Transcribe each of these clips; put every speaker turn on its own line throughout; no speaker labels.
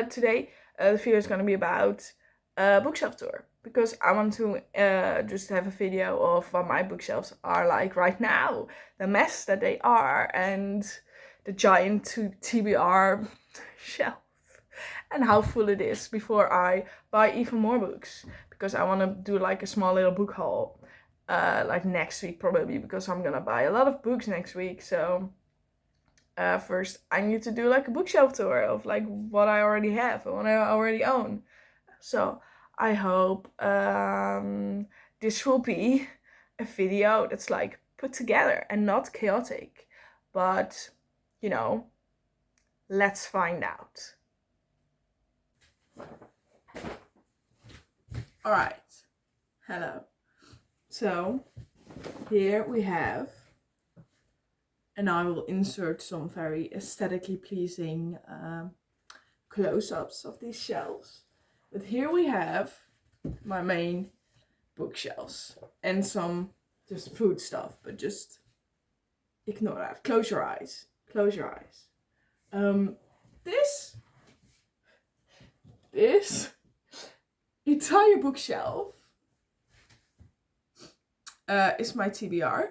today the video is gonna be about bookshelf tour, because I want to just have a video of what my bookshelves are like right now, the mess that they are, and the giant TBR shelf, and how full it is before I buy even more books, because I want to do like a small little book haul like next week probably, because I'm gonna buy a lot of books next week. So first I need to do like a bookshelf tour of like what I already have and what I already own. So I hope this will be a video that's like put together and not chaotic. But, you know, let's find out. Alright, hello. So here we have, and I will insert some very aesthetically pleasing close-ups of these shelves. But here we have my main bookshelves and some just food stuff, but just ignore that. Close your eyes. Close your eyes. This entire bookshelf is my TBR.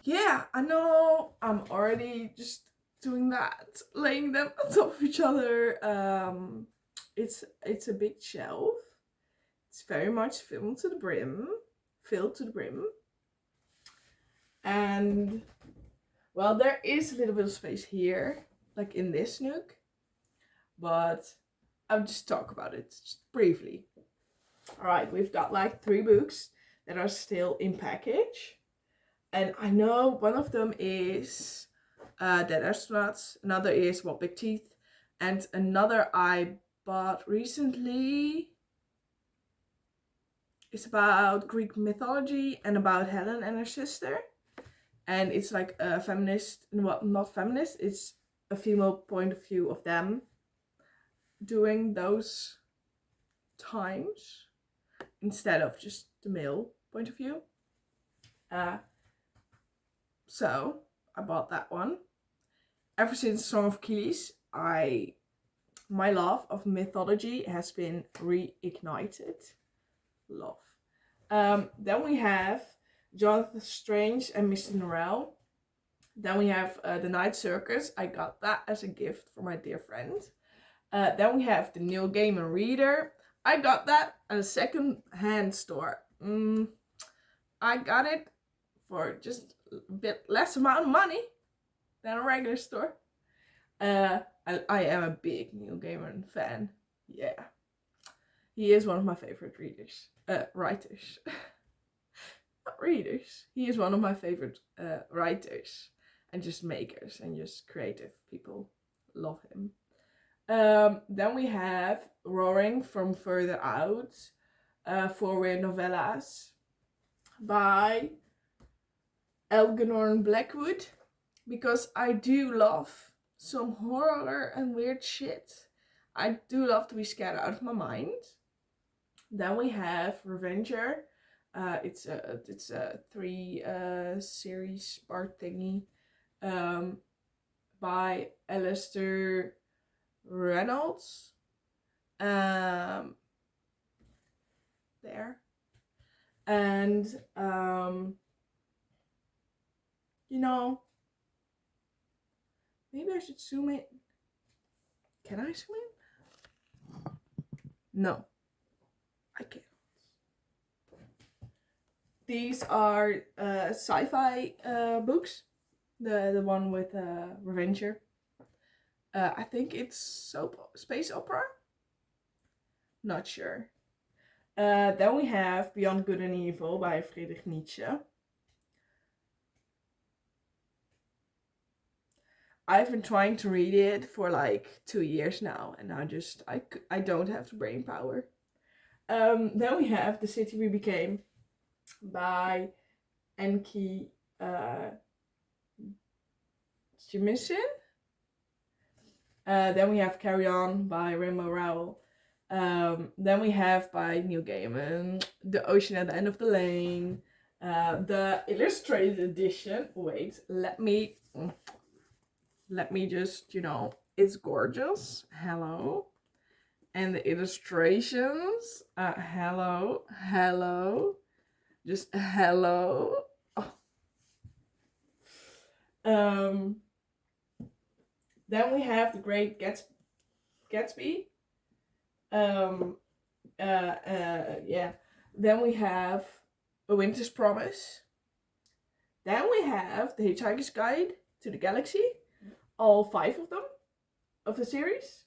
Yeah, I know I'm already just doing that, laying them on top of each other. It's a big shelf. It's very much filled to the brim. And well, there is a little bit of space here, like in this nook, but I'll just talk about it just briefly. Alright, we've got like 3 books that are still in package. And I know one of them is Dead Astronauts, another is What Big Teeth, and another I bought recently is about Greek mythology and about Helen and her sister. And it's like a feminist, well, not feminist, it's a female point of view of them during those times instead of just the male point of view. So I bought that one. Ever since Song of Achilles, my love of mythology has been reignited. Love. Then we have Jonathan Strange and Mr. Norrel. Then we have The Night Circus. I got that as a gift for my dear friend. Then we have the Neil Gaiman Reader. I got that at a second-hand store. I got it for just a bit less amount of money than a regular store. I am a big Neil Gaiman fan. Yeah. He is one of my favorite writers. Not readers. He is one of my favorite writers and just makers and just creative people. Love him. Then we have Roaring from Further Out, 4-weird novellas by Elgnorn Blackwood, because I do love some horror and weird shit. I do love to be scared out of my mind. Then we have Revenger. It's a 3 series part thingy by Alistair Reynolds. There. And you know, maybe I should zoom in. Can I zoom in? No, I can't. These are sci-fi books. The one with Revenger. I think it's space opera. Not sure. Then we have Beyond Good and Evil by Friedrich Nietzsche. I've been trying to read it for like 2 years now, and I don't have the brain power. Then we have The City We Became by Enki Jemisin. Then we have Carry On by Rainbow Rowell. Then we have by Neil Gaiman, The Ocean at the End of the Lane, the illustrated edition. Wait, let me just, it's gorgeous. Hello. And the illustrations, hello, just hello. Oh. Then we have the Great Gatsby. Yeah. Then we have A Winter's Promise. Then we have The Hitchhiker's Guide to the Galaxy. All 5 of them of the series.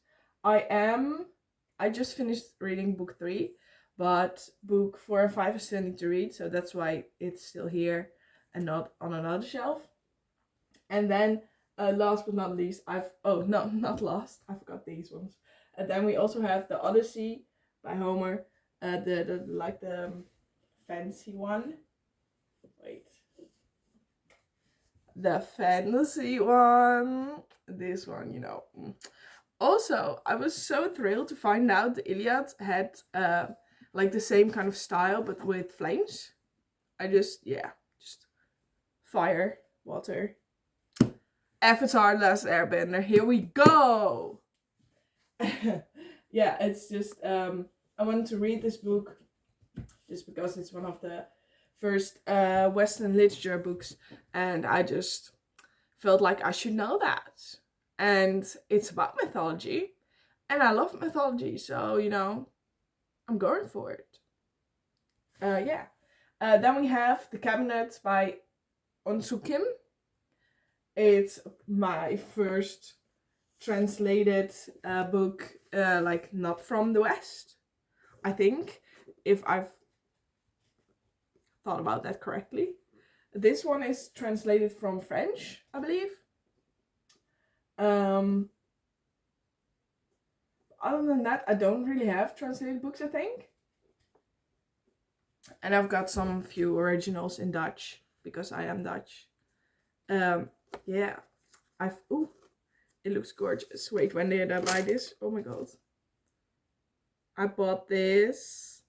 I just finished reading book 3, but book 4 and 5 I still need to read, so that's why it's still here and not on another shelf. And then last but not least, not last, I forgot these ones. And then we also have the Oddysey by Homer, the fancy one. Wait. The fantasy one. This one, Also, I was so thrilled to find out the Iliad had the same kind of style, but with flames. Just fire, water. Avatar: Last Airbender, here we go! Yeah, it's just, I wanted to read this book just because it's one of the first Western literature books, and I just felt like I should know that. And it's about mythology, and I love mythology, so, I'm going for it. Yeah. Then we have The Cabinet by Onsu Kim. It's my first translated book, not from the West, I think, if I've thought about that correctly. This one is translated from French, I believe. Other than that, I don't really have translated books, I think. And I've got some few originals in Dutch, because I am Dutch. Yeah. It looks gorgeous. Wait, when did I buy this? Oh my god. I bought this.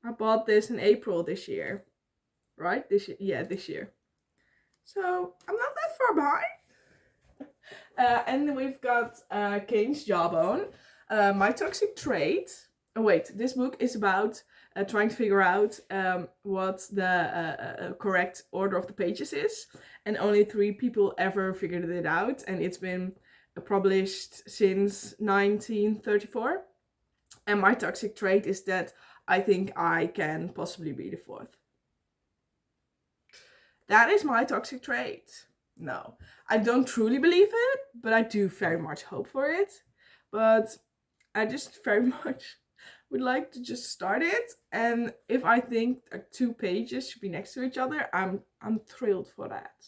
I bought this in April this year. Right? This year? Yeah, this year. So, I'm not that far behind. And we've got Cain's Jawbone. My Toxic Trait. Oh wait, this book is about trying to figure out what the correct order of the pages is. And only 3 people ever figured it out. And it's been published since 1934. And my toxic trait is that I think I can possibly be the 4th. That is my toxic trait. No, I don't truly believe it, but I do very much hope for it. But I just very much would like to just start it, and if I think 2 pages should be next to each other, I'm thrilled for that.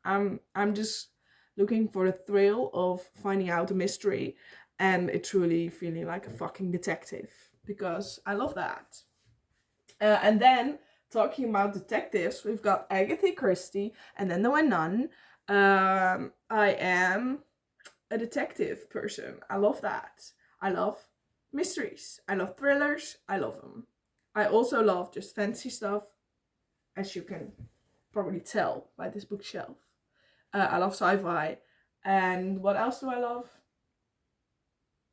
I'm just looking for the thrill of finding out a mystery and it truly feeling like a fucking detective, because I love that. And then talking about detectives, we've got Agatha Christie, and then there were none. I am a detective person. I love that. I love mysteries. I love thrillers. I love them. I also love just fantasy stuff, as you can probably tell by this bookshelf. I love sci-fi. And what else do I love?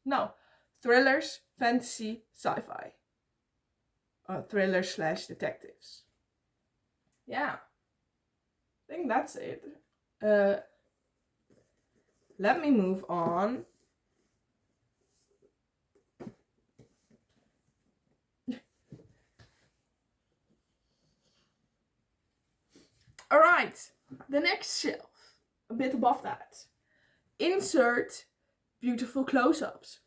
No, thrillers, fantasy, sci-fi. Thrillers / detectives. Yeah, I think that's it. Let me move on. All right, the next shelf, a bit above that. Insert beautiful close-ups.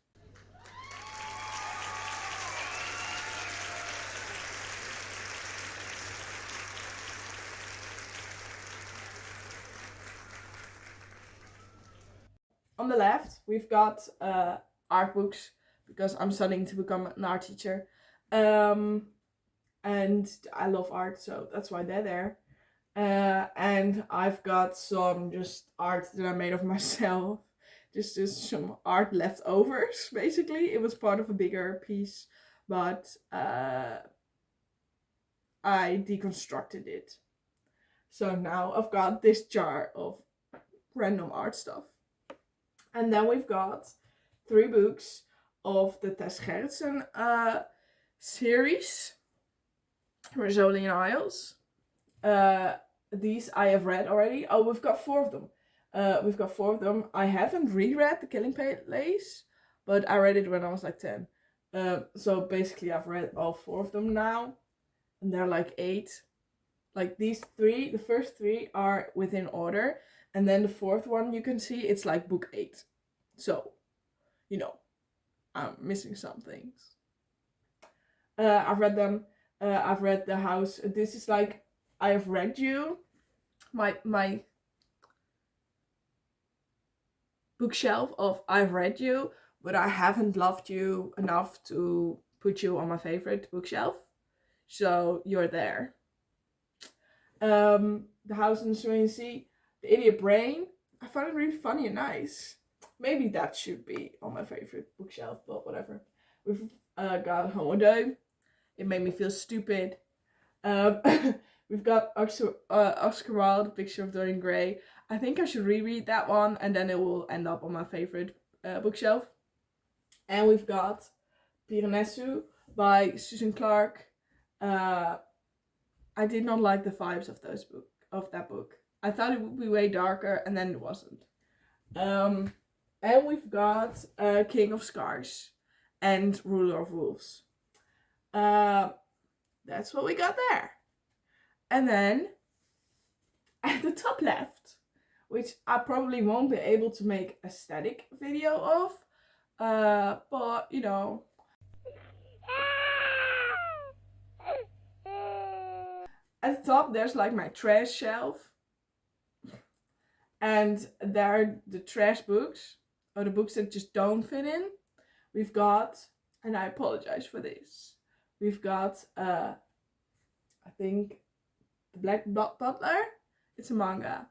On the left, we've got art books, because I'm studying to become an art teacher. and I love art, so that's why they're there. And I've got some just art that I made of myself. Just some art leftovers, basically. It was part of a bigger piece, but I deconstructed it. So now I've got this jar of random art stuff. And then we've got 3 books of the Tess Gerritsen series, Rosolian Isles. These I have read already. Oh, we've got 4 of them. I haven't reread The Killing Place, but I read it when I was like 10. So basically I've read all 4 of them now, and they're like 8. Like these 3, the first 3 are within order, and then the 4th one you can see it's like book 8. So, you know, I'm missing some things. I've read them. I've read The House. This is like I Have Read You. My bookshelf of I've read you, but I haven't loved you enough to put you on my favorite bookshelf. So you're there. The House in the Swinging Sea, The Idiot Brain. I found it really funny and nice. Maybe that should be on my favorite bookshelf, but whatever. We've got Homo. It made me feel stupid. We've got Oscar Wilde, Picture of Dorian Gray. I think I should reread that one, and then it will end up on my favorite bookshelf. And we've got Piranesi by Susan Clark. I did not like the vibes of that book. I thought it would be way darker, and then it wasn't. And we've got King of Scars and Ruler of Wolves. That's what we got there. And then at the top left, which I probably won't be able to make a static video of, but you know. At the top there's like my trash shelf, and there are the trash books, or the books that just don't fit in. We've got, and I apologize for this, we've got I think The Black Butler. It's a manga.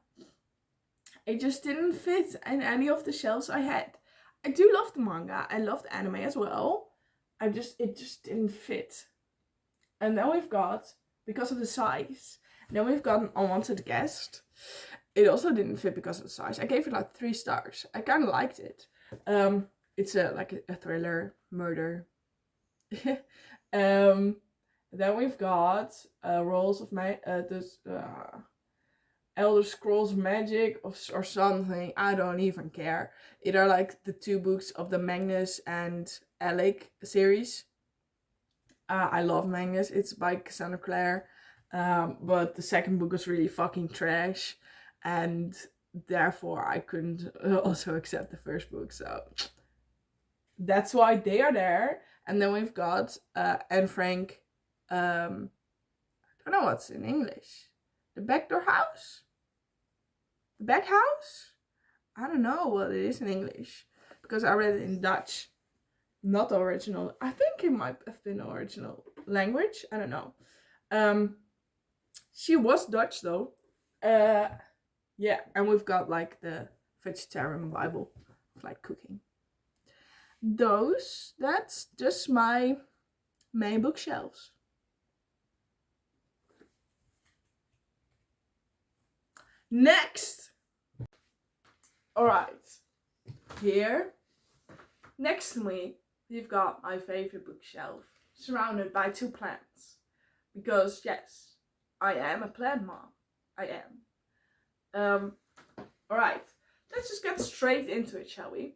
It just didn't fit in any of the shelves I had. I do love the manga. I love the anime as well. It just didn't fit. And then we've got, because of the size, then we've got An Unwanted Guest. It also didn't fit because of the size. I gave it like 3 stars. I kind of liked it. It's like a thriller, murder. Then we've got Elder Scrolls Magic or something. I don't even care. It are like the 2 books of the Magnus and Alec series. I love Magnus. It's by Cassandra Clare. But the second book was really fucking trash, and therefore I couldn't also accept the first book. So that's why they are there. And then we've got Anne Frank. I don't know what's in English. The Backdoor House? The Back House? I don't know what it is in English, because I read it in Dutch. Not the original. I think it might have been the original language. I don't know. She was Dutch though. Yeah, and we've got like the vegetarian Bible, like cooking. That's just my main bookshelves. Next! Alright. Here, next to me, you've got my favorite bookshelf, surrounded by 2 plants. Because, yes, I am a plant mom. I am. Alright, let's just get straight into it, shall we?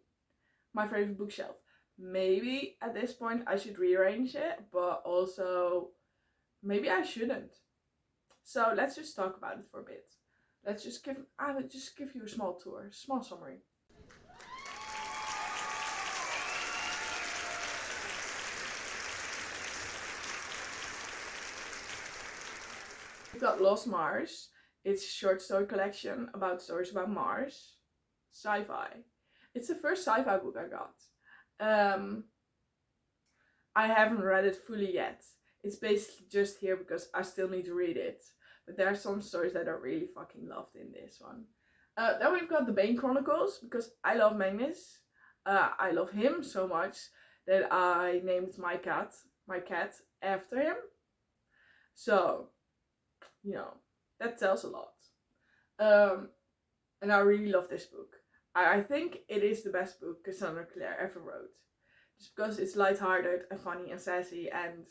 My favorite bookshelf. Maybe at this point I should rearrange it, but also maybe I shouldn't. So let's just talk about it for a bit. I will just give you a small tour, small summary. We've got Lost Mars. It's a short story collection about stories about Mars. Sci-fi. It's the first sci-fi book I got. I haven't read it fully yet. it's basically just here because I still need to read it. But there are some stories that I really fucking loved in this one. Then we've got the Bane Chronicles, because I love Magnus. I love him so much that I named my cat after him. So, you know, that tells a lot. And I really love this book. I think it is the best book Cassandra Clare ever wrote. Just because it's lighthearted and funny and sassy and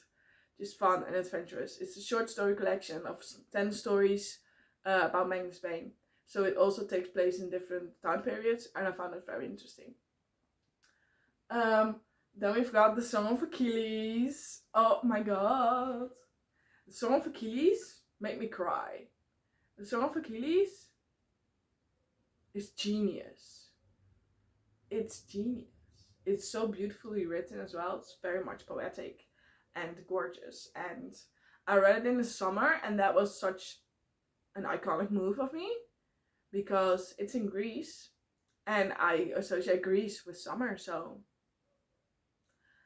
just fun and adventurous. It's a short story collection of 10 stories about Magnus Bane. So it also takes place in different time periods, and I found it very interesting. Then we've got the Song of Achilles. Oh my god. The Song of Achilles made me cry. The Song of Achilles is genius. It's genius. It's so beautifully written as well. It's very much poetic and gorgeous. And I read it in the summer, and that was such an iconic move of me, because it's in Greece and I associate Greece with summer. So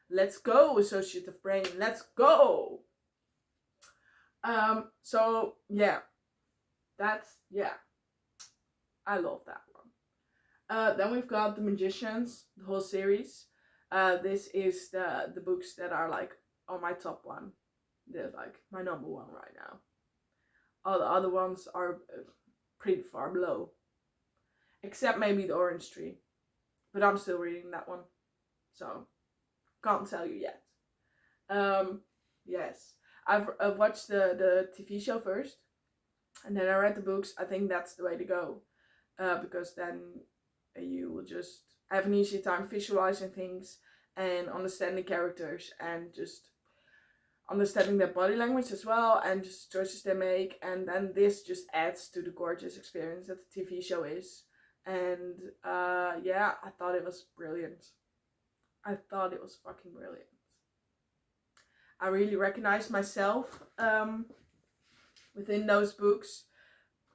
let's go, associative brain, let's go. So yeah, I love that one. Then we've got The Magicians, the whole series. This is the books that are like on my top one. They're like my number one right now. All the other ones are pretty far below, except maybe The Orange Tree, but I'm still reading that one, so can't tell you yet. Yes, I've watched the TV show first, and then I read the books. I think that's the way to go, because then you will just have an easy time visualizing things and understanding characters and just understanding their body language as well, and just choices they make. And then this just adds to the gorgeous experience that the TV show is. And yeah, I thought it was brilliant. I thought it was fucking brilliant. I really recognized myself within those books,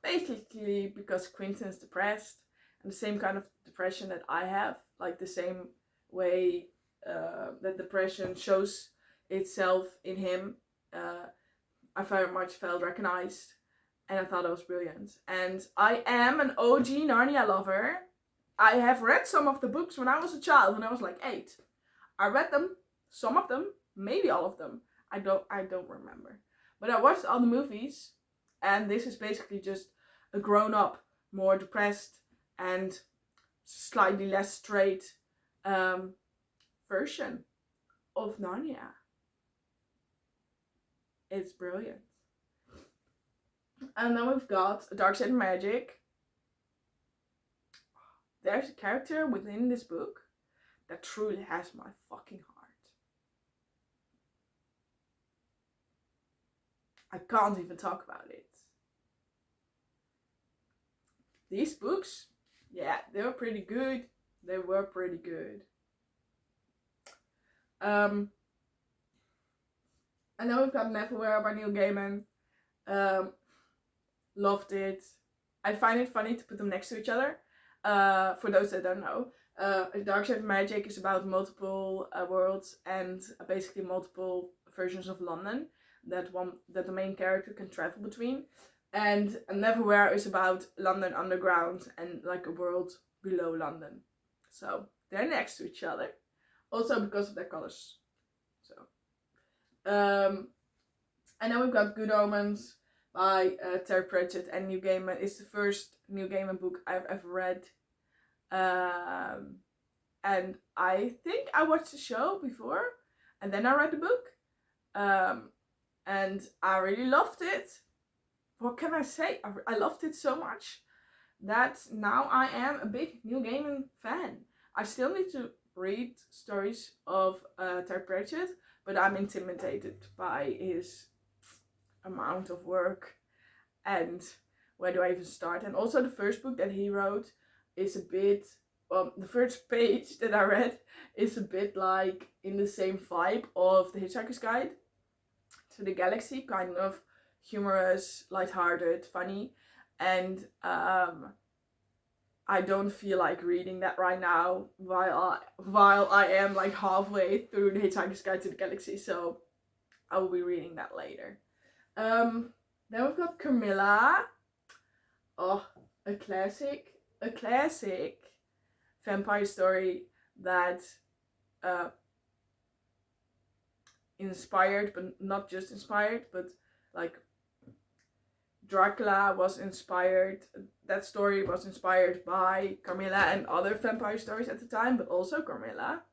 basically because Quentin's depressed, and the same kind of depression that I have, like the same way that depression shows itself in him. I very much felt recognized, and I thought it was brilliant. And I am an OG Narnia lover. I have read some of the books when I was a child, when I was like 8. I read them, some of them, maybe all of them. I don't remember. But I watched all the movies, and this is basically just a grown-up, more depressed and slightly less straight version of Narnia. It's brilliant. And then we've got Dark Side of Magic. There's a character within this book that truly has my fucking heart. I can't even talk about it. These books, yeah, they were pretty good. They were pretty good. And then we've got Neverwhere by Neil Gaiman. Loved it. I find it funny to put them next to each other. For those that don't know, Dark Side of Magic is about multiple worlds and basically multiple versions of London that the main character can travel between. And Neverwhere is about London underground and like a world below London. So they're next to each other, also because of their colors. So, and then we've got Good Omens by Terry Pratchett and Neil Gaiman. It's the first Neil Gaiman book I've ever read. And I think I watched the show before, and then I read the book. And I really loved it. What can I say? I loved it so much that now I am a big Neil Gaiman fan. I still need to read stories of Terry Pratchett, but I'm intimidated by his amount of work and where do I even start. And also the first book that he wrote is a bit, the first page that I read is a bit like in the same vibe of The Hitchhiker's Guide to the Galaxy, kind of humorous, lighthearted, funny, and I don't feel like reading that right now while I am like halfway through The Hitchhiker's Guide to the Galaxy. So I will be reading that later. Then we've got Carmilla. Oh, a classic vampire story that inspired, but not just inspired, but like Dracula was inspired. That story was inspired by Carmilla and other vampire stories at the time, but also Carmilla.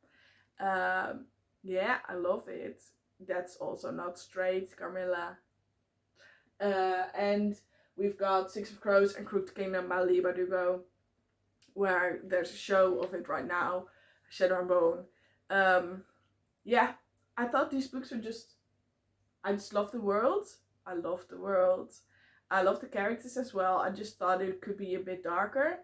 Yeah, I love it. That's also not straight, Carmilla. And we've got Six of Crows and Crooked Kingdom by Lee Bardugo, where there's a show of it right now, Shadow and Bone. Yeah, I thought these books were I just love the world. I love the world. I love the characters as well. I just thought it could be a bit darker.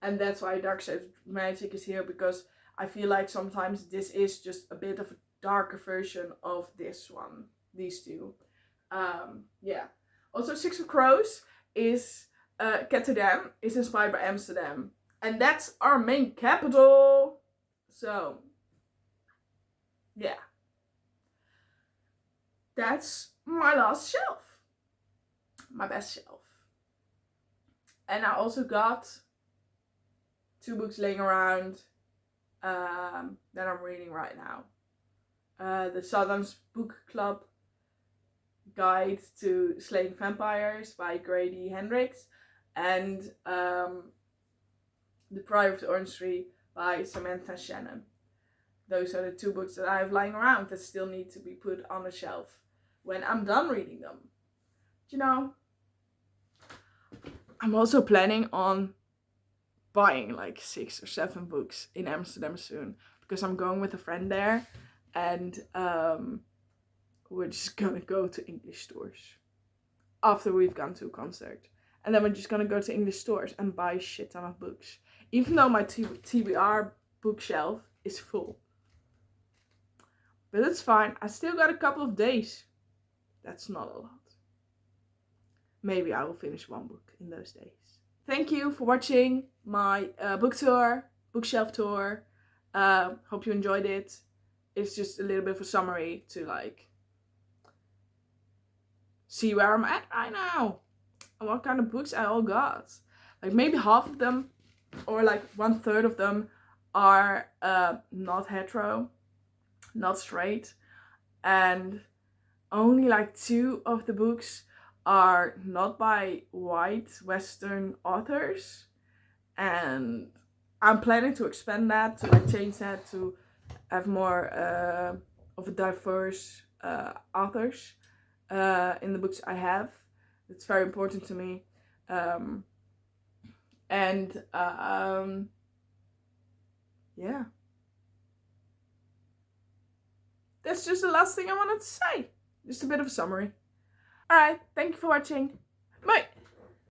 And that's why Dark Side Magic is here, because I feel like sometimes this is just a bit of a darker version of this one. These two. Yeah. Also, Six of Crows is, Rotterdam is inspired by Amsterdam. And that's our main capital. So, yeah. That's my last shelf. My best shelf. And I also got 2 books laying around that I'm reading right now. The Southern's Book Club Guide to Slaying Vampires by Grady Hendrix, and The Pride of the Orange Tree by Samantha Shannon. Those are the 2 books that I have lying around that still need to be put on the shelf when I'm done reading them. You know, I'm also planning on buying like 6 or 7 books in Amsterdam soon, because I'm going with a friend there, and we're just gonna go to English stores after we've gone to a concert, and then we're just gonna go to English stores and buy a shit ton of books, even though my TBR bookshelf is full. But it's fine, I still got a couple of days. That's not a lot. Maybe I will finish 1 book in those days. Thank you for watching my bookshelf tour. Hope you enjoyed it. It's just a little bit of a summary to like see where I'm at right now and what kind of books I all got. Like maybe half of them, or like 1/3 of them, are not hetero, not straight, and only like 2 of the books are not by white Western authors, and I'm planning to expand that, to like change that, to have more of a diverse authors in the books I have. It's very important to me. Yeah. That's just the last thing I wanted to say. Just a bit of a summary. Alright, thank you for watching.